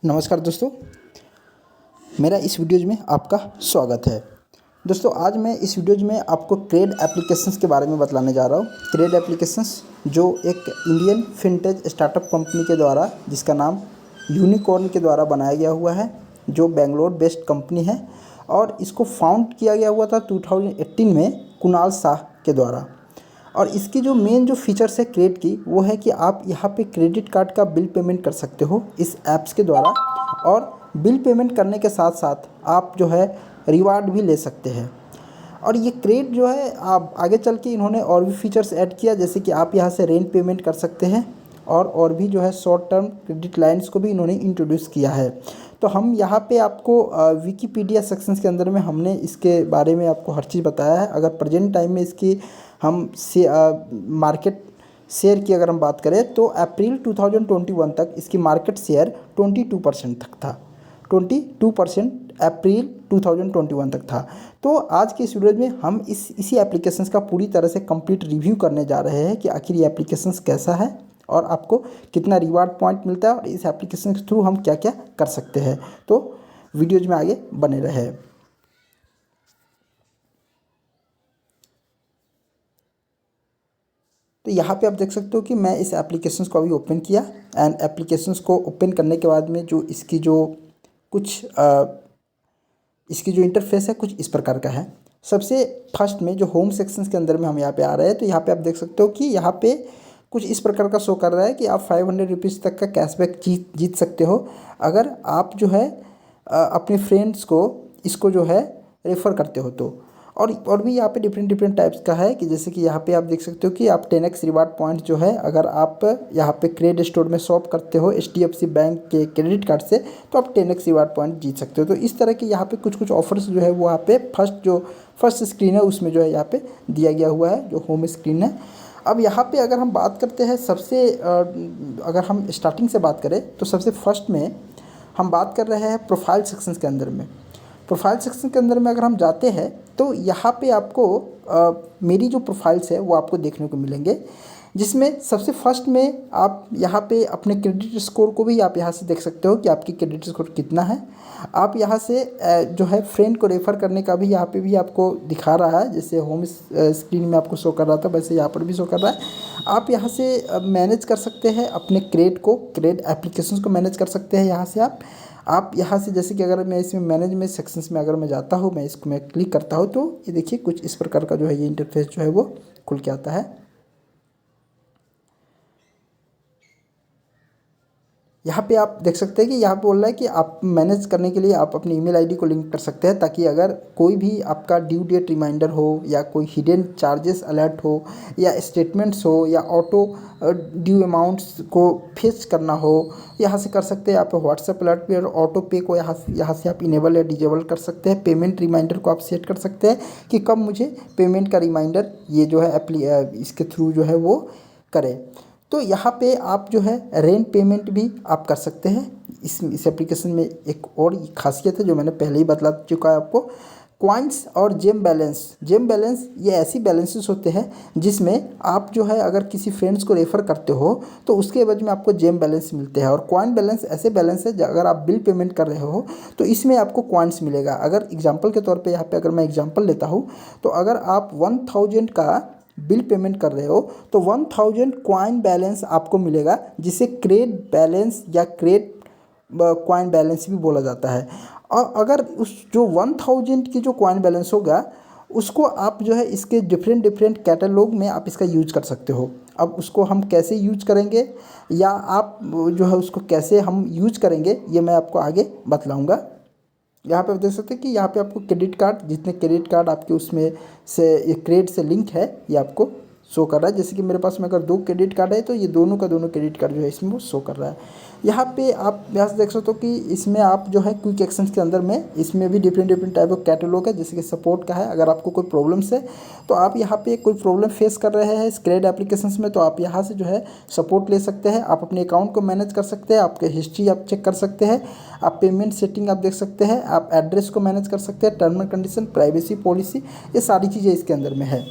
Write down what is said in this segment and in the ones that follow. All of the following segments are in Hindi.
नमस्कार दोस्तों, मेरा इस वीडियोज़ में आपका स्वागत है। दोस्तों आज मैं इस वीडियोज़ में आपको क्रेड एप्लीकेशंस के बारे में बतलाने जा रहा हूँ। क्रेड एप्लीकेशंस जो एक इंडियन फिनटेक स्टार्टअप कंपनी के द्वारा, जिसका नाम यूनिकॉर्न के द्वारा बनाया गया हुआ है, जो बेंगलोर बेस्ड कंपनी है और इसको फाउंड किया गया हुआ था 2018 में कुणाल शाह के द्वारा। और इसकी जो मेन जो फीचर्स है क्रेड की, वो है कि आप यहाँ पे क्रेडिट कार्ड का बिल पेमेंट कर सकते हो इस ऐप्स के द्वारा, और बिल पेमेंट करने के साथ साथ आप जो है रिवार्ड भी ले सकते हैं। और ये क्रेड जो है, आप आगे चल के इन्होंने और भी फीचर्स ऐड किया, जैसे कि आप यहाँ से रेंट पेमेंट कर सकते हैं और भी जो है शॉर्ट टर्म क्रेडिट लाइन्स को भी इन्होंने इंट्रोड्यूस किया है। तो हम यहाँ पे आपको विकीपीडिया सेक्शंस के अंदर में हमने इसके बारे में आपको हर चीज़ बताया है। अगर प्रेजेंट टाइम में इसकी हम मार्केट शेयर की अगर हम बात करें तो अप्रैल 2021 तक इसकी मार्केट शेयर 22% तक था। 22% अप्रैल 2021 तक था। तो आज के इस वीडियो में हम इसी एप्लीकेशंस का पूरी तरह से कंप्लीट रिव्यू करने जा रहे हैं कि आखिर ये एप्लीकेशंस कैसा है और आपको कितना रिवार्ड पॉइंट मिलता है और इस एप्लीकेशन के थ्रू हम क्या क्या कर सकते हैं। तो वीडियोज में आगे बने रहे। तो यहाँ पे आप देख सकते हो कि मैं इस एप्लीकेशंस को अभी ओपन किया, एंड एप्लीकेशंस को ओपन करने के बाद में जो इसकी जो इसकी जो इंटरफेस है कुछ इस प्रकार का है। सबसे फर्स्ट में जो होम सेक्शंस के अंदर में हम यहाँ पे आ रहे हैं, तो यहाँ पे आप देख सकते हो कि यहाँ पे कुछ इस प्रकार का शो कर रहा है कि आप 500 रुपीज़ तक का कैशबैक जीत सकते हो अगर आप जो है अपने फ्रेंड्स को इसको जो है रेफ़र करते हो तो। और भी यहाँ पे डिफरेंट टाइप्स का है कि जैसे कि यहाँ पे आप देख सकते हो कि आप 10x रिवार्ड पॉइंट जो है, अगर आप यहाँ पे क्रेड स्टोर में शॉप करते हो HDFC बैंक के क्रेडिट कार्ड से, तो आप 10x रिवार्ड पॉइंट जीत सकते हो। तो इस तरह के यहाँ पे कुछ ऑफर्स जो है वो यहाँ पे फर्स्ट स्क्रीन है उसमें जो है यहाँ पे दिया गया हुआ है, जो होम स्क्रीन है। अब यहाँ पे अगर हम बात करते हैं अगर हम स्टार्टिंग से बात करें तो सबसे फर्स्ट में हम बात कर रहे हैं प्रोफाइल सेक्शंस के अंदर में। प्रोफाइल सेक्शन के अंदर में अगर हम जाते हैं तो यहाँ पे आपको मेरी जो प्रोफाइल्स है वो आपको देखने को मिलेंगे, जिसमें सबसे फर्स्ट में आप यहाँ पे अपने क्रेडिट स्कोर को भी आप यहाँ से देख सकते हो कि आपकी क्रेडिट स्कोर कितना है। आप यहाँ से जो है फ्रेंड को रेफ़र करने का भी यहाँ पे भी आपको दिखा रहा है, जैसे होम स्क्रीन में आपको शो कर रहा था वैसे यहाँ पर भी शो कर रहा है। आप यहाँ से मैनेज कर सकते हैं अपने क्रेड एप्लीकेशन को मैनेज कर सकते हैं। यहाँ से आप यहाँ से, जैसे कि अगर मैं इसमें मैनेजमेंट सेक्शंस में अगर मैं जाता हूँ, मैं इसको क्लिक करता हूँ, तो ये देखिए कुछ इस प्रकार का जो है ये इंटरफेस जो है वो खुल के आता है। यहाँ पे आप देख सकते हैं कि यहाँ पे बोल रहा है कि आप मैनेज करने के लिए आप अपनी ईमेल आईडी को लिंक कर सकते हैं, ताकि अगर कोई भी आपका ड्यू डेट रिमाइंडर हो या कोई हिडन चार्जेस अलर्ट हो या स्टेटमेंट्स हो या ऑटो ड्यू अमाउंट्स को फेच करना हो, यहाँ से कर सकते हैं। आप व्हाट्सएप अलर्ट पे और ऑटो पे को यहाँ से आप इनेबल या डिजेबल कर सकते हैं। पेमेंट रिमाइंडर को आप सेट कर सकते हैं कि कब मुझे पेमेंट का रिमाइंडर ये जो है इसके थ्रू जो है वो करे। तो यहाँ पे आप जो है रेंट पेमेंट भी आप कर सकते हैं। इस एप्लीकेशन में एक और खासियत है जो मैंने पहले ही बतला चुका है आपको। कॉइन्स और जेम बैलेंस ये ऐसी बैलेंसेस होते हैं जिसमें आप जो है अगर किसी फ्रेंड्स को रेफ़र करते हो तो उसके एवज में आपको जेम बैलेंस मिलते हैं। और कॉइन बैलेंस ऐसे बैलेंस है अगर आप बिल पेमेंट कर रहे हो तो इसमें आपको कॉइन्स मिलेगा। अगर एग्जांपल के तौर पे यहाँ पे अगर मैं एग्जांपल लेता हूँ, तो अगर आप 1000 का बिल पेमेंट कर रहे हो तो 1000 कॉइन बैलेंस आपको मिलेगा, जिसे क्रेड बैलेंस या क्रेड कॉइन बैलेंस भी बोला जाता है। और अगर उस जो 1000 की जो कॉइन बैलेंस होगा उसको आप जो है इसके डिफरेंट कैटलॉग में आप इसका यूज कर सकते हो। अब उसको हम कैसे यूज करेंगे या आप जो है उसको कैसे हम यूज करेंगे, ये मैं आपको आगे बतलाऊँगा। यहाँ पे आप देख सकते हैं कि यहाँ पे आपको क्रेडिट कार्ड, जितने क्रेडिट कार्ड आपके उसमें से ये क्रेड से लिंक है, ये आपको शो कर रहा है। जैसे कि मेरे पास में अगर 2 क्रेडिट कार्ड है तो ये दोनों का दोनों क्रेडिट कार्ड जो है इसमें वो शो कर रहा है। यहाँ पे आप यहाँ से देख सकते हो कि इसमें आप जो है क्विक एक्शंस के अंदर में इसमें भी डिफरेंट टाइप ऑफ कैटलॉग है, जैसे कि सपोर्ट का है। अगर आपको कोई प्रॉब्लम्स है तो आप यहाँ पे कोई प्रॉब्लम फेस कर रहे हैं क्रेड एप्लीकेशंस में, तो आप यहाँ से जो है सपोर्ट ले सकते हैं। आप अपने अकाउंट को मैनेज कर सकते हैं, आपके हिस्ट्री आप चेक कर सकते हैं, आप पेमेंट सेटिंग आप देख सकते हैं, आप एड्रेस को मैनेज कर सकते हैं, term and condition, privacy policy, ये सारी चीज़ें इसके अंदर में है।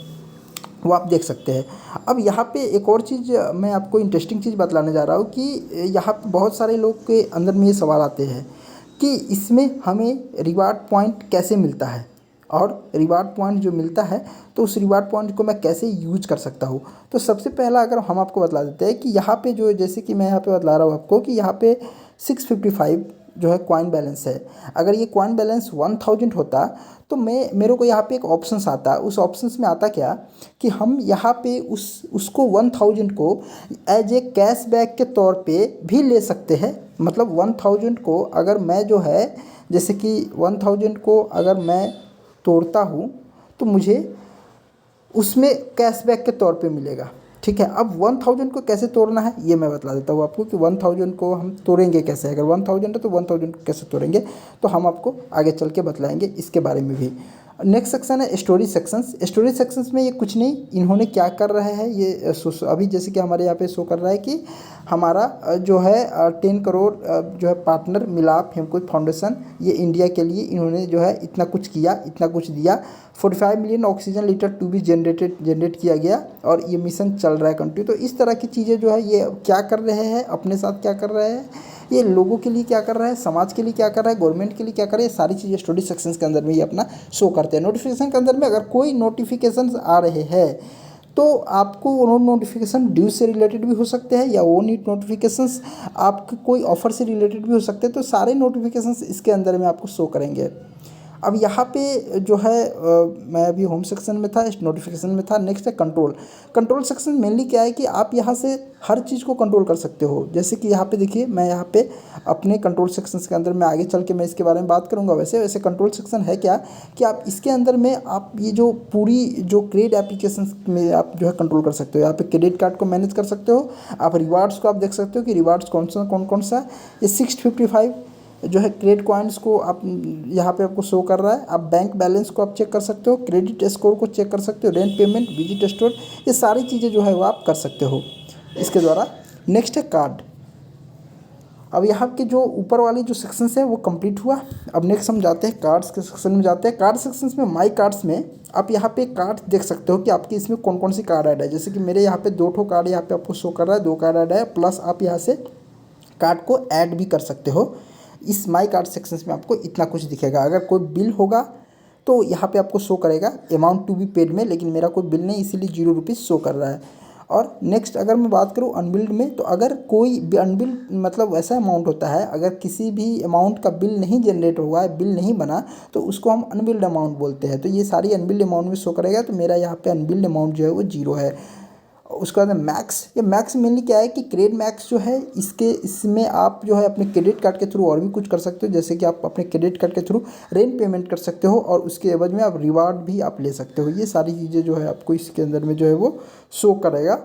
वो आप देख सकते हैं। अब यहाँ पे एक और चीज़ मैं आपको इंटरेस्टिंग चीज़ बतलाने जा रहा हूँ कि यहाँ पे बहुत सारे लोग के अंदर में ये सवाल आते हैं कि इसमें हमें रिवार्ड पॉइंट कैसे मिलता है, और रिवार्ड पॉइंट जो मिलता है तो उस रिवार्ड पॉइंट को मैं कैसे यूज कर सकता हूँ। तो सबसे पहला अगर हम आपको बतला देते हैं कि यहाँ पे जो, जैसे कि मैं यहाँ पे बतला रहा हूँ आपको कि यहाँ पे 655 जो है कॉइन बैलेंस है। अगर ये कॉइन बैलेंस 1000 होता तो मेरे को यहाँ पे एक ऑप्शंस आता, उस ऑप्शंस में आता क्या कि हम यहाँ पे उसको 1000 को एज ए कैशबैक के तौर पे भी ले सकते हैं। मतलब 1000 को अगर मैं जो है, जैसे कि 1000 को अगर मैं तोड़ता हूँ तो मुझे उसमें कैशबैक के तौर पे मिलेगा। ठीक है, अब 1000 को कैसे तोड़ना है ये मैं बता देता हूँ आपको कि 1000 को हम तोड़ेंगे कैसे। अगर 1000 है तो 1000 को कैसे तोड़ेंगे तो हम आपको आगे चल के बतलाएंगे इसके बारे में भी। नेक्स्ट सेक्शन है स्टोरेज सेक्शंस। स्टोरेज सेक्शंस में ये कुछ नहीं, इन्होंने क्या कर रहे हैं ये अभी जैसे कि हमारे यहाँ पे शो कर रहा है कि हमारा जो है 10 करोड़ जो है पार्टनर मिलाप हेमकोच फाउंडेशन, ये इंडिया के लिए इन्होंने जो है इतना कुछ किया, इतना कुछ दिया। 45 million oxygen litre to be generate किया गया और ये मिशन चल रहा है कंटिन्यू। तो इस तरह की चीज़ें जो है ये क्या कर रहे हैं, अपने साथ क्या कर रहे हैं, ये लोगों के लिए क्या कर रहा है, समाज के लिए क्या कर रहा है, गवर्नमेंट के लिए क्या कर रहा है, ये सारी चीज़ें स्टोरी सेक्शंस के अंदर में ये अपना शो करते हैं। नोटिफिकेशन के अंदर में अगर कोई नोटिफिकेशन आ रहे हैं तो आपको वो नोटिफिकेशन ड्यूज से रिलेटेड भी हो सकते हैं या वो नीट नोटिफिकेशंस आपके कोई ऑफर से रिलेटेड भी हो सकते हैं। तो सारे नोटिफिकेशंस इसके अंदर में आपको शो करेंगे। अब यहाँ पे जो है मैं अभी होम सेक्शन में था, इस नोटिफिकेशन में था। नेक्स्ट है कंट्रोल। कंट्रोल सेक्शन मेनली क्या है कि आप यहाँ से हर चीज़ को कंट्रोल कर सकते हो। जैसे कि यहाँ पे देखिए, मैं यहाँ पे अपने कंट्रोल सेक्शंस के अंदर में आगे चल के मैं इसके बारे में बात करूँगा। वैसे कंट्रोल सेक्शन है क्या कि आप इसके अंदर में आप ये जो पूरी जो क्रेडिट एप्लीकेशन में आप जो है कंट्रोल कर सकते हो। यहाँ पे क्रेडिट कार्ड को मैनेज कर सकते हो, आप रिवार्ड्स को आप देख सकते हो कि रिवार्ड्स कौन सा ये 655 जो है क्रेडिट कॉइन्स को आप यहाँ पे आपको शो कर रहा है। आप बैंक बैलेंस को आप चेक कर सकते हो, क्रेडिट स्कोर को चेक कर सकते हो, रेंट पेमेंट, विजिट स्टोर, ये सारी चीज़ें जो है वो आप कर सकते हो इसके द्वारा। नेक्स्ट है कार्ड। अब यहाँ के जो ऊपर वाली जो सेक्शंस है वो कंप्लीट हुआ। अब नेक्स्ट हम जाते हैं कार्ड्स के सेक्शन में जाते हैं। कार्ड सेक्शंस में माई कार्ड्स में आप यहाँ पे कार्ड देख सकते हो कि आपके इसमें कौन कौन सी कार्ड ऐड है। जैसे कि मेरे यहाँ पे 2 कार्ड यहाँ पे आपको शो कर रहा है, 2 कार्ड ऐड है, प्लस आप यहाँ से कार्ड को ऐड भी कर सकते हो। इस माई कार्ड सेक्शंस में आपको इतना कुछ दिखेगा। अगर कोई बिल होगा तो यहाँ पे आपको शो करेगा अमाउंट टू बी पेड में, लेकिन मेरा कोई बिल नहीं इसीलिए 0 रुपीज़ शो कर रहा है। और नेक्स्ट अगर मैं बात करूँ अनबिल्ड में, तो अगर कोई अनबिल्ड मतलब ऐसा अमाउंट होता है, अगर किसी भी अमाउंट का बिल नहीं जनरेट हुआ है, बिल नहीं बना, तो उसको हम अनबिल्ड अमाउंट बोलते हैं। तो ये सारी अनबिल्ड अमाउंट में शो करेगा। तो मेरा यहाँ पे अनबिल्ड अमाउंट जो है वो 0 है। उसके बाद मैक्स, ये मैक्स मेनली क्या है कि क्रेडिट मैक्स जो है इसमें आप जो है अपने क्रेडिट कार्ड के थ्रू और भी कुछ कर सकते हो। जैसे कि आप अपने क्रेडिट कार्ड के थ्रू रेंट पेमेंट कर सकते हो और उसके एवज में आप रिवार्ड भी आप ले सकते हो। ये सारी चीज़ें जो है आपको इसके अंदर में जो है वो शो करेगा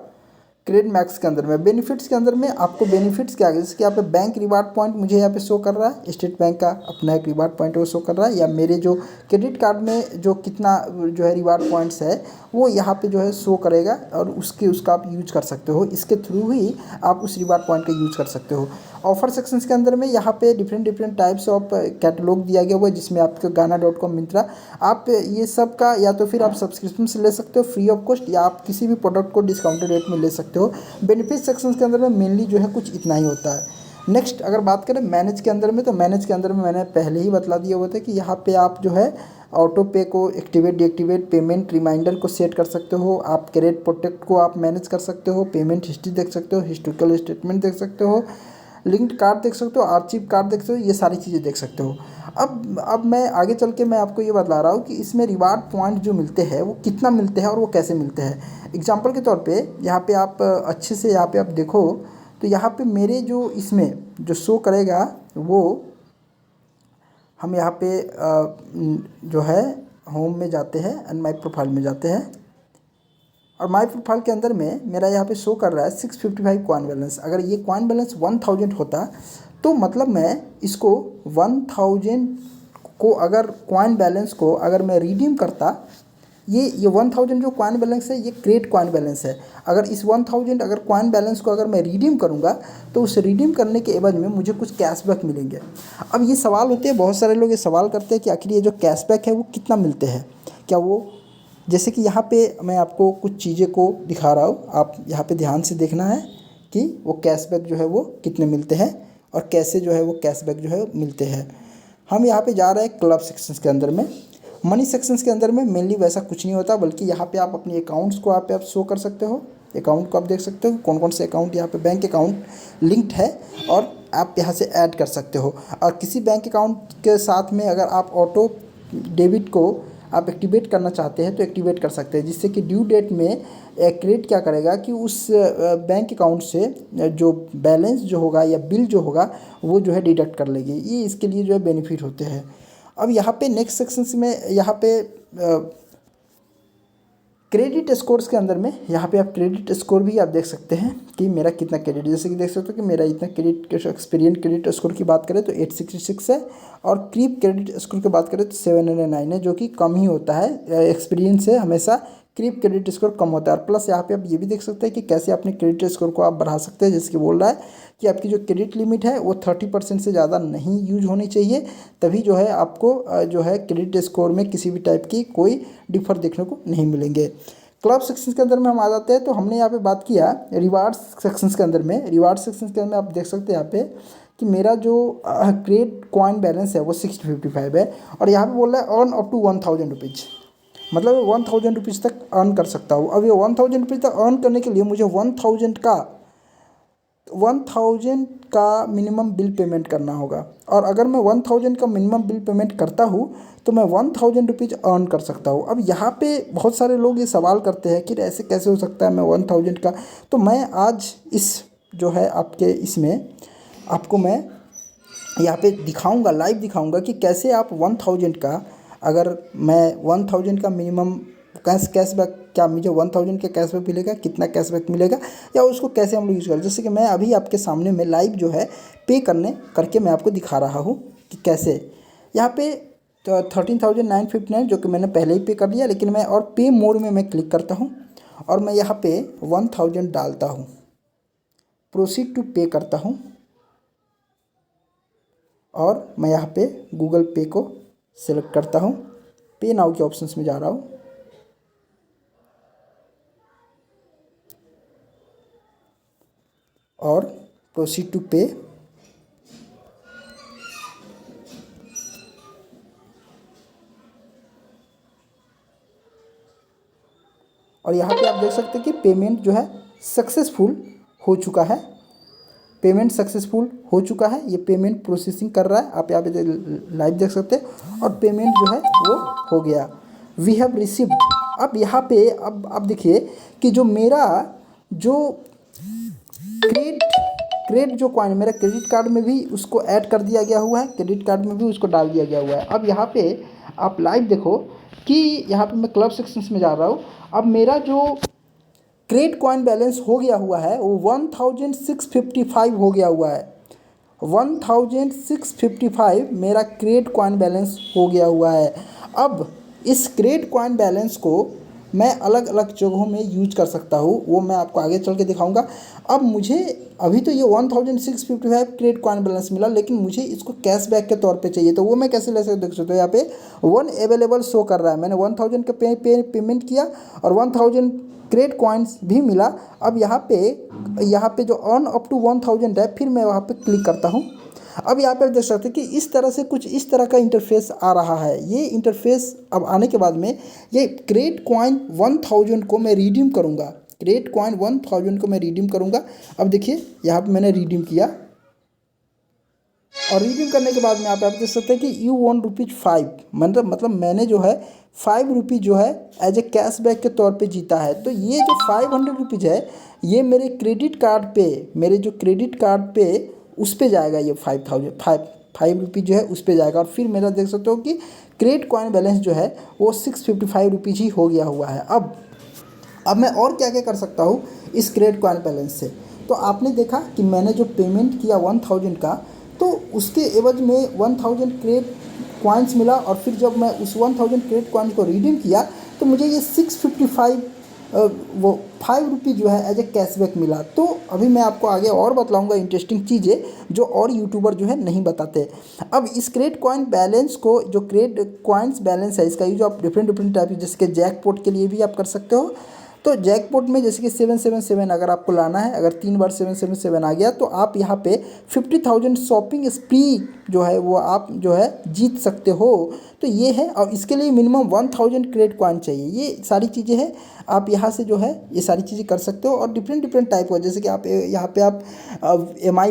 क्रेडिट मैक्स के अंदर में। बेनिफिट्स के अंदर में आपको बेनिफिट्स क्या है, जैसे कि यहाँ पे बैंक रिवार्ड पॉइंट मुझे यहाँ पे शो कर रहा है, स्टेट बैंक का अपना एक रिवार्ड पॉइंट वो शो कर रहा है, या मेरे जो क्रेडिट कार्ड में जो कितना जो है रिवार्ड पॉइंट्स है वो यहाँ पे जो है शो करेगा और उसका आप यूज कर सकते हो। इसके थ्रू ही आप उस रिवार्ड पॉइंट का यूज कर सकते हो। ऑफर सेक्शंस के अंदर में यहाँ पे डिफरेंट टाइप्स ऑफ कैटलॉग दिया गया हुआ है, जिसमें आपके गाना.com, मिंत्रा, आप ये सब का या तो फिर आप सब्सक्रिप्शन से ले सकते हो फ्री ऑफ कॉस्ट, या आप किसी भी प्रोडक्ट को डिस्काउंटेड रेट में ले सकते हो। बेनिफिट सेक्शंस के अंदर में मेनली जो है कुछ इतना ही होता है। नेक्स्ट अगर बात करें मैनेज के अंदर में, तो मैनेज के अंदर में मैंने पहले ही बतला दिया हुआ था कि यहाँ पे आप जो है ऑटो पे को एक्टिवेट डीएक्टिवेट, पेमेंट रिमाइंडर को सेट कर सकते हो, आप क्रेडिट प्रोटेक्ट को आप मैनेज कर सकते हो, पेमेंट हिस्ट्री देख सकते हो, हिस्टोरिकल स्टेटमेंट देख सकते हो, लिंक्ड कार्ड देख सकते हो, आर्चिव कार्ड देख सकते हो, ये सारी चीज़ें देख सकते हो। अब मैं आगे चल के मैं आपको ये बतला रहा हूँ कि इसमें रिवार्ड पॉइंट जो मिलते हैं वो कितना मिलते हैं और वो कैसे मिलते हैं। एग्जांपल के तौर पे यहाँ पे आप अच्छे से यहाँ पे आप देखो तो यहाँ पे मेरे जो इसमें जो शो करेगा वो, हम यहाँ पे जो है होम में जाते हैं एंड माई प्रोफाइल में जाते हैं, और माई प्रोफाइल के अंदर में मेरा यहाँ पे शो कर रहा है 655 कॉइन बैलेंस। अगर ये कॉइन बैलेंस 1000 होता तो मतलब मैं इसको 1000 को अगर कॉइन बैलेंस को अगर मैं रिडीम करता, ये 1000 जो कॉइन बैलेंस है ये क्रेडिट कॉइन बैलेंस है। अगर इस 1000 अगर कॉइन बैलेंस को अगर मैं रिडीम करूँगा तो उस रिडीम करने के एवज में मुझे कुछ कैशबैक मिलेंगे। अब ये सवाल होते हैं, बहुत सारे लोग ये सवाल करते हैं कि आखिर ये जो कैशबैक है वो कितना मिलते हैं, क्या वो जैसे कि यहाँ पे मैं आपको कुछ चीज़ें को दिखा रहा हूँ, आप यहाँ पे ध्यान से देखना है कि वो कैशबैक जो है वो कितने मिलते हैं और कैसे जो है वो कैशबैक जो है मिलते हैं। हम यहाँ पे जा रहे हैं क्लब सेक्शंस के अंदर में। मनी सेक्शंस के अंदर में मेनली वैसा कुछ नहीं होता, बल्कि यहाँ पे आप अपनी अकाउंट्स को आप शो कर सकते हो। अकाउंट को आप देख सकते हो कौन कौन से अकाउंट यहाँ पे बैंक अकाउंट लिंक्ड है, और आप यहाँ से ऐड कर सकते हो। और किसी बैंक अकाउंट के साथ में अगर आप ऑटो डेबिट को आप एक्टिवेट करना चाहते हैं तो एक्टिवेट कर सकते हैं, जिससे कि ड्यू डेट में क्रेडिट क्या करेगा कि उस बैंक अकाउंट से जो बैलेंस जो होगा या बिल जो होगा वो जो है डिडक्ट कर लेगी। ये इसके लिए जो है बेनिफिट होते हैं। अब यहाँ पे नेक्स्ट सेक्शन में यहाँ पे क्रेडिट स्कोर्स के अंदर में यहाँ पे आप क्रेडिट स्कोर भी आप देख सकते हैं कि मेरा कितना क्रेडिट, जैसे कि देख सकते हो कि मेरा इतना क्रेडिट एक्सपीरियंस क्रेडिट स्कोर की बात करें तो 866 है, और क्रीप क्रेडिट स्कोर की बात करें तो 709 है, जो कि कम ही होता है। एक्सपीरियंस से हमेशा क्रीप क्रेडिट स्कोर कम होता है। और प्लस यहाँ पे आप ये भी देख सकते हैं कि कैसे अपने क्रेडिट स्कोर को आप बढ़ा सकते हैं, जैसे कि बोल रहा है कि आपकी जो क्रेडिट लिमिट है वो 30% से ज़्यादा नहीं यूज होनी चाहिए, तभी जो है आपको जो है क्रेडिट स्कोर में किसी भी टाइप की कोई डिफर देखने को नहीं मिलेंगे। क्लब सेक्शन के अंदर में हम आ जाते हैं, तो हमने यहाँ पे बात किया रिवार्ड्स सेक्शंस के अंदर में। रिवार्ड सेक्शन के अंदर में आप देख सकते हैं यहाँ पे कि मेरा जो क्रेडिट कॉइन बैलेंस है वो 655 है, और यहाँ पे बोल रहा है अर्न अप टू 1000 रुपीज़, मतलब 1000 रुपीज़ तक अर्न कर सकता हूँ। अब ये 1000 रुपीज़ तक अर्न करने के लिए मुझे 1000 का मिनिमम बिल पेमेंट करना होगा, और अगर मैं 1000 का मिनिमम बिल पेमेंट करता हूँ तो मैं 1000 रुपीज़ अर्न कर सकता हूँ। अब यहाँ पे बहुत सारे लोग ये सवाल करते हैं कि ऐसे कैसे हो सकता है मैं 1000 का, तो मैं आज इस जो है आपके इसमें आपको मैं यहाँ पे दिखाऊंगा, लाइव दिखाऊंगा कि कैसे आप 1000 का, अगर मैं 1000 का मिनिमम कैशबैक, क्या मुझे 1000 का कैशबैक मिलेगा, कितना कैशबैक मिलेगा, या उसको कैसे हम लोग यूज़ करें। जैसे कि मैं अभी आपके सामने में लाइव जो है पे करके मैं आपको दिखा रहा हूँ कि कैसे। यहाँ पे 13,959 जो कि मैंने पहले ही पे कर दिया, लेकिन मैं और पे मोड में मैं क्लिक करता हूँ और मैं यहाँ पे 1000 डालता हूँ, प्रोसीड टू पे करता हूँ, और मैं यहाँ पे गूगल पे को सिलेक्ट करता हूँ। पे नाउ के ऑप्शंस में जा रहा हूँ, और प्रोसीड टू पे, और यहाँ पे आप देख सकते हैं कि पेमेंट जो है सक्सेसफुल हो चुका है। पेमेंट सक्सेसफुल हो चुका है, ये पेमेंट प्रोसेसिंग कर रहा है, आप यहाँ पे लाइव देख सकते हैं, और पेमेंट जो है वो हो गया। We have received. अब यहाँ पे अब देखिए कि जो मेरा जो क्रेडिट जो कॉइन मेरा क्रेडिट कार्ड में भी उसको ऐड कर दिया गया हुआ है, क्रेडिट कार्ड में भी उसको डाल दिया गया हुआ है। अब यहाँ पे आप लाइव देखो कि यहाँ पे मैं क्लब सेक्शंस में जा रहा हूँ। अब मेरा जो क्रेडिट कॉइन बैलेंस हो गया हुआ है वो 1655 हो गया हुआ है। 1655 मेरा क्रेडिट कॉइन बैलेंस हो गया हुआ है। अब इस क्रेडिट कॉइन बैलेंस को मैं अलग अलग जगहों में यूज कर सकता हूँ, वो मैं आपको आगे चल के दिखाऊंगा। अब मुझे अभी तो ये 1655 क्रेडिट कॉइन बैलेंस मिला, लेकिन मुझे इसको कैशबैक के तौर पे चाहिए, तो वो मैं कैसे ले सकता हूँ। देख सकते हो यहाँ पे 1 अवेलेबल शो कर रहा है, मैंने 1000 का पेमेंट किया और 1000 क्रेडिट कॉइन्स भी मिला। अब यहाँ पे जो अर्न अप टू 1000 है, फिर मैं वहाँ पे क्लिक करता हूँ। अब यहाँ पे देख सकते हैं कि इस तरह से कुछ इस तरह का इंटरफेस आ रहा है। ये इंटरफेस अब आने के बाद में ये क्रेडिट कॉइन 1000 को मैं रिडीम करूँगा, क्रेडिट कॉइन 1000 को मैं रिडीम करूँगा। अब देखिए यहाँ पे मैंने रिडीम किया, और रिडीम करने के बाद में आप देख सकते हैं कि यू वॉन्ट ₹5, मतलब मैंने जो है 5 रुपीज़ जो है एज ए कैशबैक के तौर पे जीता है। तो ये जो 500 रुपीज़ है ये मेरे क्रेडिट कार्ड पे, मेरे जो क्रेडिट कार्ड पे उस पे जाएगा, ये 5 रुपीज़ जो है उस पे जाएगा। और फिर मेरा देख सकते हो कि क्रेडिट कॉइन बैलेंस जो है वो 655 रुपीज़ ही हो गया हुआ है। अब मैं और क्या क्या कर सकता हूँ इस क्रेडिट कॉइन बैलेंस से। तो आपने देखा कि मैंने जो पेमेंट किया 1000 का, तो उसके एवज में 1000 क्रेडिट कॉइन्स मिला, और फिर जब मैं उस 1000 क्रेडिट कॉइन्स को रिडीम किया तो मुझे ये 655 वो 5 रुपये जो है एज ए कैशबैक मिला। तो अभी मैं आपको आगे और बतलाऊंगा इंटरेस्टिंग चीज़ें जो और यूट्यूबर जो है नहीं बताते। अब इस क्रेड कॉइन बैलेंस को, जो क्रेड कॉइन्स बैलेंस है इसका यूज आप डिफरेंट डिफरेंट टाइप, जैसे कि जैकपॉट के लिए भी आप कर सकते हो। तो जैकपॉट में जैसे कि 777 अगर आपको लाना है, अगर 3 बार 777 आ गया तो आप यहाँ पे 50,000 शॉपिंग स्प्री जो है वो आप जो है जीत सकते हो। तो ये है, और इसके लिए मिनिमम 1000 क्रेड कॉइन चाहिए। ये सारी चीज़ें हैं, आप यहाँ से जो है ये सारी चीज़ें कर सकते हो। और डिफरेंट डिफरेंट टाइप का, जैसे कि आप यहाँ पे आप MI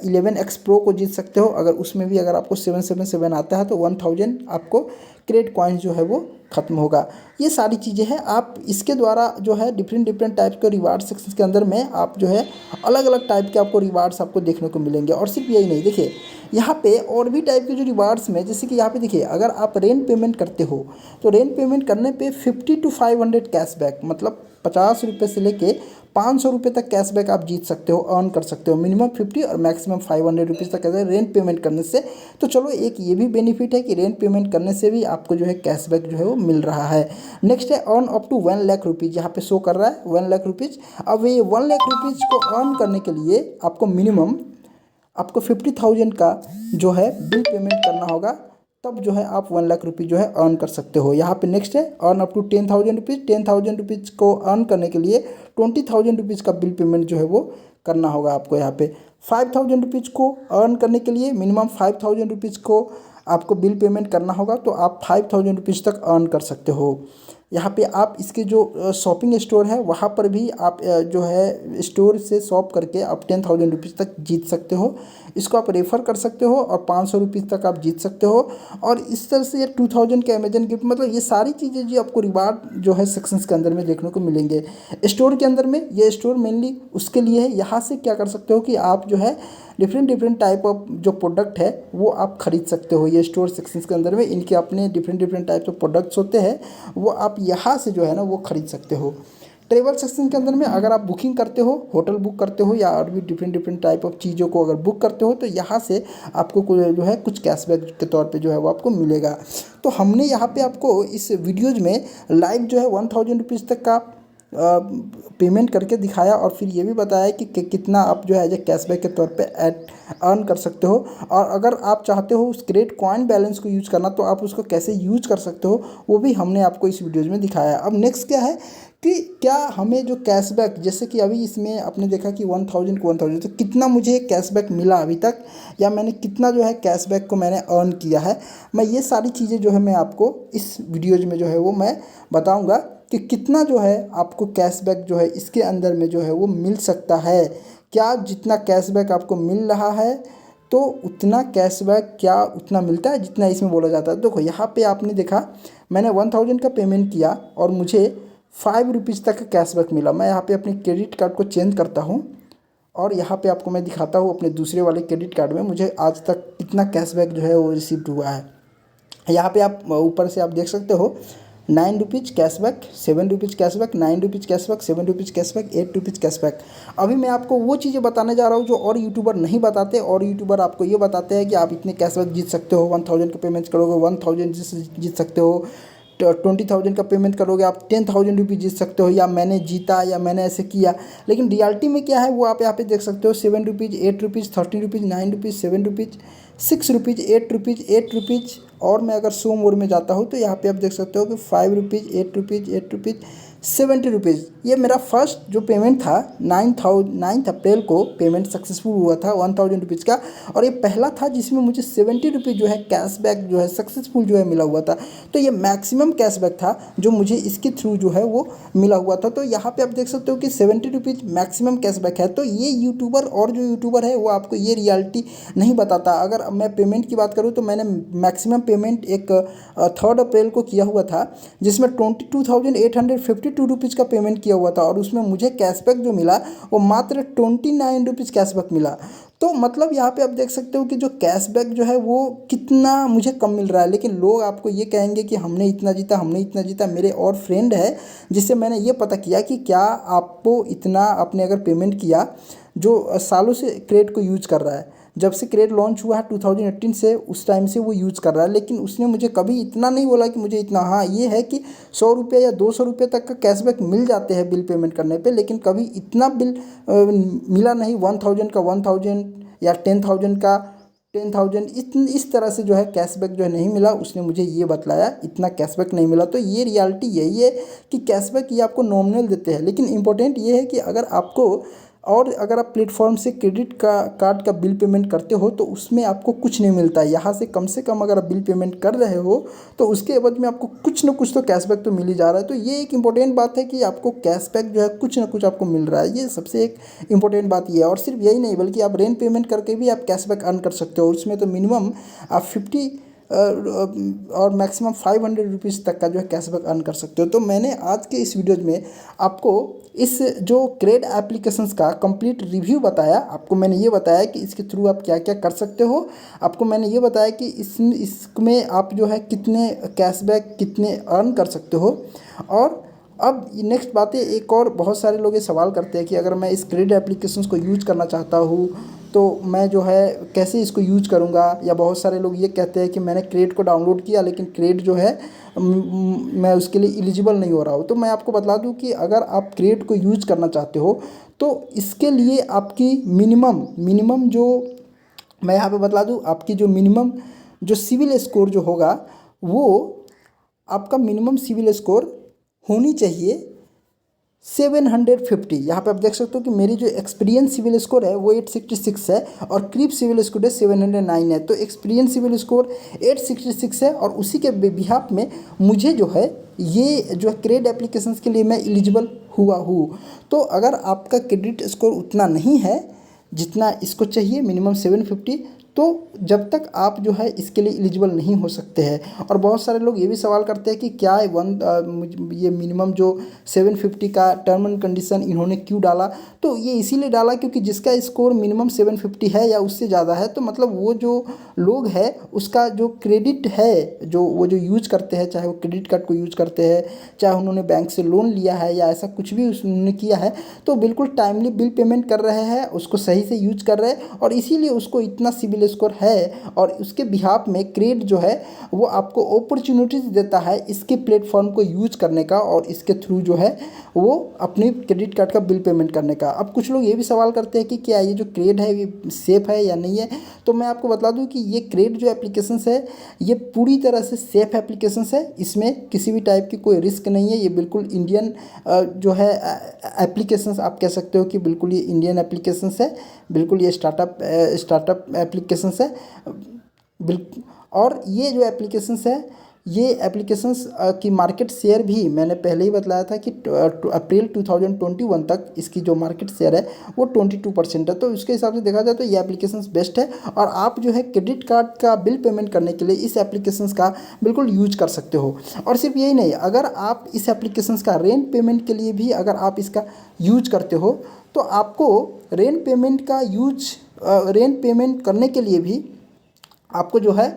11X प्रो को जीत सकते हो। अगर उसमें भी अगर आपको 777 आता है तो 1000 आपको क्रेड कॉइन्स जो है वो ख़त्म होगा। ये सारी चीज़ें हैं, आप इसके द्वारा जो है डिफरेंट डिफरेंट टाइप के रिवार्ड सेक्शंस के अंदर में आप जो है अलग अलग टाइप के आपको रिवार्ड्स आपको देखने को मिलेंगे। और सिर्फ यही नहीं, देखिए यहाँ पे और भी टाइप के जो रिवार्ड्स में, जैसे कि यहाँ पे देखिए अगर आप रेंट पेमेंट करते हो तो रेंट पेमेंट करने पे 50 to 500 कैशबैक, मतलब 50 रुपये से लेके 500 रुपये तक कैशबैक आप जीत सकते हो, अर्न कर सकते हो। मिनिमम 50 और मैक्सिमम 500 रुपीज़ तक ऐसे रेंट पेमेंट करने से। तो चलो एक ये भी बेनिफिट है कि रेंट पेमेंट करने से भी आपको जो है कैशबैक जो है वो मिल रहा है। नेक्स्ट है earn up to 1 lakh rupees, यहाँ पे शो कर रहा है 1 लाख रुपीज़। अब ये 1 लाख रुपीज़ को अर्न करने के लिए आपको मिनिमम आपको 50,000 का जो है बिल पेमेंट करना होगा, तब जो है आप 1 लाख रुपये जो है अर्न कर सकते हो। यहाँ पे नेक्स्ट है earn up to 10,000 rupees. 10,000 rupees को अर्न करने के लिए 20,000 रुपीज़ का बिल पेमेंट जो है वो करना होगा आपको। यहाँ पे 5,000 रुपीज़ को अर्न करने के लिए मिनिमम 5,000 रुपीज़ को आपको बिल पेमेंट करना होगा, तो आप 5,000 रुपीज़ तक अर्न कर सकते हो। यहाँ पे आप इसके जो शॉपिंग स्टोर है वहाँ पर भी आप जो है स्टोर से शॉप करके आप 10,000 रुपीज़ तक जीत सकते हो। इसको आप रेफ़र कर सकते हो और 500 रुपीज़ तक आप जीत सकते हो। और इस तरह से ये 2000 के अमेजन गिफ्ट, मतलब ये सारी चीज़ें जो आपको रिवार्ड जो है सेक्शंस के अंदर में देखने को मिलेंगे। स्टोर के अंदर में ये स्टोर मेनली उसके लिए है। यहाँ से क्या कर सकते हो कि आप जो है डिफरेंट डिफरेंट टाइप ऑफ जो प्रोडक्ट है वो आप खरीद सकते हो। ये स्टोर सेक्शंस के अंदर में इनके अपने different different types of products होते हैं, वो आप यहाँ से जो है ना वो खरीद सकते हो। ट्रेवल सेक्शन के अंदर में अगर आप बुकिंग करते हो, होटल बुक करते हो या और भी डिफरेंट डिफरेंट टाइप ऑफ चीज़ों को अगर बुक करते हो तो यहाँ से आपको जो है कुछ कैशबैक के तौर पे जो है वो आपको मिलेगा। तो हमने यहाँ पे आपको इस वीडियोज़ में लाइव जो है 1000 रुपीज़ तक का पेमेंट करके दिखाया और फिर ये भी बताया कि कितना आप जो है एज ए कैशबैक के तौर पे अर्न कर सकते हो। और अगर आप चाहते हो उस क्रेड कॉइन बैलेंस को यूज़ करना तो आप उसको कैसे यूज कर सकते हो वो भी हमने आपको इस वीडियोज़ में दिखाया। अब नेक्स्ट क्या है कि क्या हमें जो कैशबैक, जैसे कि अभी इसमें आपने देखा कि 1000 को 1000, तो कितना मुझे कैशबैक मिला अभी तक, या मैंने कितना जो है कैशबैक को मैंने अर्न किया है, मैं ये सारी चीज़ें जो है मैं आपको इस वीडियोज़ में जो है वो मैं बताऊँगा कि कितना जो है आपको कैशबैक जो है इसके अंदर में जो है वो मिल सकता है। क्या जितना कैशबैक आपको मिल रहा है तो उतना कैशबैक क्या उतना मिलता है जितना इसमें बोला जाता है। देखो यहाँ पे आपने देखा मैंने 1000 का पेमेंट किया और मुझे 5 रुपीज़ तक का कैशबैक मिला। मैं यहाँ पे अपने क्रेडिट कार्ड को चेंज करता हूँ और यहाँ पे आपको मैं दिखाता हूँ अपने दूसरे वाले क्रेडिट कार्ड में मुझे आज तक कितना कैशबैक जो है वो रिसीव्ड हुआ है। यहाँ पे आप ऊपर से आप देख सकते हो 9 rupees cashback, 7 rupees cashback, 9 rupees cashback, 7 rupees cashback, 8 rupees cashback. अभी मैं आपको वो चीज़ें बताने जा रहा हूँ जो और यूट्यूबर नहीं बताते। और यूट्यूबर आपको ये बताते हैं कि आप इतने कैशबैक जीत सकते हो, 1000 का पेमेंट करोगे 1000 जीत सकते हो, 20,000 का पेमेंट करोगे आप 10,000 रुपीज़ जीत सकते हो, या मैंने जीता या मैंने ऐसे किया। लेकिन रियलिटी में क्या है वो आप यहाँ पे देख सकते हो 7 rupees, 8 rupees, 13 rupees, 9 rupees, 7 rupees, 6 rupees, 8 rupees, 8 rupees. और मैं अगर शो मोड में जाता हूँ तो यहाँ पे आप देख सकते हो कि 5 रुपीज़, 8 रुपीज़, 8 रुपीज़, 70 रुपीज़। ये मेरा फर्स्ट जो पेमेंट था 9 अप्रैल को पेमेंट सक्सेसफुल हुआ था 1000 रुपीज़ का। और ये पहला था जिसमें मुझे 70 रुपीज़ जो है कैशबैक जो है सक्सेसफुल जो है मिला हुआ था। तो ये मैक्सिमम कैशबैक था जो मुझे इसके थ्रू जो है वो मिला हुआ था। तो यहाँ पे आप देख सकते हो कि 70 रुपीज़ मैक्सिमम कैशबैक है। तो ये यूट्यूबर और जो यूट्यूबर है वो आपको ये रियलिटी नहीं बताता। अगर मैं पेमेंट की बात करूँ तो मैंने मैक्सिमम पेमेंट एक 3 अप्रैल को किया हुआ था जिसमें 22,852 रुपीज़ का पेमेंट किया हुआ था और उसमें मुझे कैशबैक जो मिला वो मात्र 29 रुपीज़ कैशबैक मिला। तो मतलब यहाँ पे आप देख सकते हो कि जो कैशबैक जो है वो कितना मुझे कम मिल रहा है। लेकिन लोग आपको ये कहेंगे कि हमने इतना जीता, हमने इतना जीता। मेरे और फ्रेंड है जिससे मैंने ये पता किया कि क्या आपको इतना आपने अगर पेमेंट किया जो सालों से क्रेड को यूज कर रहा है जब से क्रेड लॉन्च हुआ है 2018 से, उस टाइम से वो यूज़ कर रहा है, लेकिन उसने मुझे कभी इतना नहीं बोला कि मुझे इतना, हाँ ये है कि 100 रुपये या 200 रुपये तक का कैशबैक मिल जाते हैं बिल पेमेंट करने पे, लेकिन कभी इतना बिल मिला नहीं, 1000 का 1000 या 10,000 का 10,000, इस तरह से जो है कैशबैक जो है नहीं मिला। उसने मुझे ये बतलाया इतना कैशबैक नहीं मिला। तो ये रियलिटी यही है कि कैशबैक ये आपको नॉमिनल देते हैं, लेकिन इंपॉर्टेंट ये है कि अगर आपको, और अगर आप प्लेटफॉर्म से क्रेडिट का कार्ड का बिल पेमेंट करते हो तो उसमें आपको कुछ नहीं मिलता है। यहाँ से कम अगर आप बिल पेमेंट कर रहे हो तो उसके एवज में आपको कुछ ना कुछ तो कैशबैक तो मिल ही जा रहा है। तो ये एक इंपॉर्टेंट बात है कि आपको कैशबैक जो है कुछ ना कुछ आपको मिल रहा है, ये सबसे एक इंपॉर्टेंट बात ये है। और सिर्फ यही नहीं, बल्कि आप रेंट पेमेंट करके भी आप कैशबैक अर्न कर सकते हो। उसमें तो मिनिमम आप 50 और मैक्सिमम 500 रुपीज़ तक का जो है कैशबैक अर्न कर सकते हो। तो मैंने आज के इस वीडियो में आपको इस जो क्रेड एप्लीकेशंस का कंप्लीट रिव्यू बताया। आपको मैंने ये बताया कि इसके थ्रू आप क्या क्या कर सकते हो। आपको मैंने ये बताया कि इसमें आप जो है कितने कैशबैक कितने अर्न कर सकते हो। और अब नेक्स्ट बात है, एक और बहुत सारे लोग ये सवाल करते हैं कि अगर मैं इस क्रेड एप्लीकेशंस को यूज करना चाहता हूँ तो मैं जो है कैसे इसको यूज करूँगा। या बहुत सारे लोग ये कहते हैं कि मैंने क्रेड को डाउनलोड किया लेकिन क्रेड जो है मैं उसके लिए एलिजिबल नहीं हो रहा हूँ। तो मैं आपको बता दूँ कि अगर आप क्रेड को यूज करना चाहते हो तो इसके लिए आपकी मिनिमम जो, मैं यहाँ पे बता दूँ, आपकी जो मिनिमम जो सिविल स्कोर जो होगा वो आपका मिनिमम सिविल स्कोर होनी चाहिए 750। यहाँ पे आप देख सकते हो कि मेरी जो एक्सपीरियंस सिविल स्कोर है वो 866 है और क्रीप सिविल स्कोर है 709 है। तो एक्सपीरियंस सिविल स्कोर 866 है और उसी के बिहाफ में मुझे जो है ये जो क्रेड एप्लीकेशंस के लिए मैं एलिजिबल हुआ हूँ। तो अगर आपका क्रेडिट स्कोर उतना नहीं है जितना इसको चाहिए, मिनिमम 750, तो जब तक आप जो है इसके लिए एलिजिबल नहीं हो सकते हैं। और बहुत सारे लोग ये भी सवाल करते हैं कि क्या ये मिनिमम जो 750 का टर्म एंड कंडीशन इन्होंने क्यों डाला। तो ये इसीलिए डाला क्योंकि जिसका स्कोर मिनिमम 750 है या उससे ज़्यादा है, तो मतलब वो जो लोग है उसका जो क्रेडिट है, जो वो जो यूज करते हैं, चाहे वो क्रेडिट कार्ड को यूज करते हैं, चाहे उन्होंने बैंक से लोन लिया है या ऐसा कुछ भी उन्होंने किया है, तो बिल्कुल टाइमली बिल पेमेंट कर रहे हैं, उसको सही से यूज कर रहे हैं और इसीलिए उसको इतना सिविल स्कोर है। और उसके बिहाफ में क्रेड जो है वो आपको अपॉर्चुनिटीज देता है इसके प्लेटफॉर्म को यूज करने का और इसके थ्रू जो है वो अपने क्रेडिट कार्ड का बिल पेमेंट करने का। अब कुछ लोग ये भी सवाल करते हैं कि क्या ये जो क्रेड है ये सेफ़ है या नहीं है। तो मैं आपको बता दूं कि ये क्रेड जो एप्लीकेशंस है ये पूरी तरह से सेफ़ एप्लीकेशंस है। इसमें किसी भी टाइप की कोई रिस्क नहीं है। ये बिल्कुल इंडियन जो है एप्लीकेशंस आप कह सकते हो कि बिल्कुल ये इंडियन एप्लीकेशंस है, बिल्कुल ये स्टार्टअप एप्लीकेशंस है बिल्कुल। और ये जो एप्लीकेशंस है ये एप्लीकेशंस की मार्केट शेयर भी मैंने पहले ही बताया था कि अप्रैल 2021 तक इसकी जो मार्केट शेयर है वो 22% है। तो उसके हिसाब से देखा जाए तो ये एप्लीकेशंस बेस्ट है और आप जो है क्रेडिट कार्ड का बिल पेमेंट करने के लिए इस एप्लीकेशंस का बिल्कुल यूज कर सकते हो। और सिर्फ यही नहीं, अगर आप इस एप्लीकेशंस का रेंट पेमेंट के लिए भी अगर आप इसका यूज करते हो तो आपको रेंट पेमेंट करने के लिए भी आपको जो है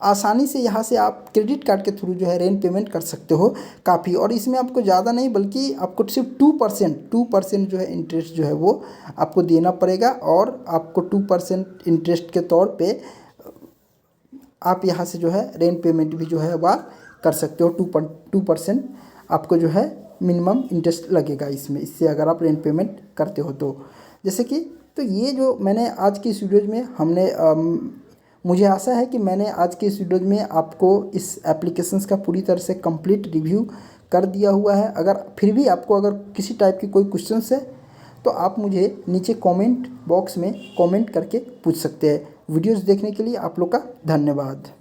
आसानी से यहाँ से आप क्रेडिट कार्ड के थ्रू जो है रेंट पेमेंट कर सकते हो काफ़ी। और इसमें आपको ज़्यादा नहीं बल्कि आपको सिर्फ 2% जो है इंटरेस्ट जो है वो आपको देना पड़ेगा और आपको 2% इंटरेस्ट के तौर पे आप यहाँ से जो है रेंट पेमेंट भी जो है वह कर सकते हो। 2% आपको जो है मिनिमम इंटरेस्ट लगेगा इससे अगर आप रेंट पेमेंट करते हो तो। जैसे कि तो ये जो मैंने आज की इस वीडियो में मुझे आशा है कि मैंने आज के इस वीडियो में आपको इस एप्लीकेशंस का पूरी तरह से कंप्लीट रिव्यू कर दिया हुआ है। अगर फिर भी आपको अगर किसी टाइप की कोई क्वेश्चंस है तो आप मुझे नीचे कमेंट बॉक्स में कमेंट करके पूछ सकते हैं। वीडियोस देखने के लिए आप लोग का धन्यवाद।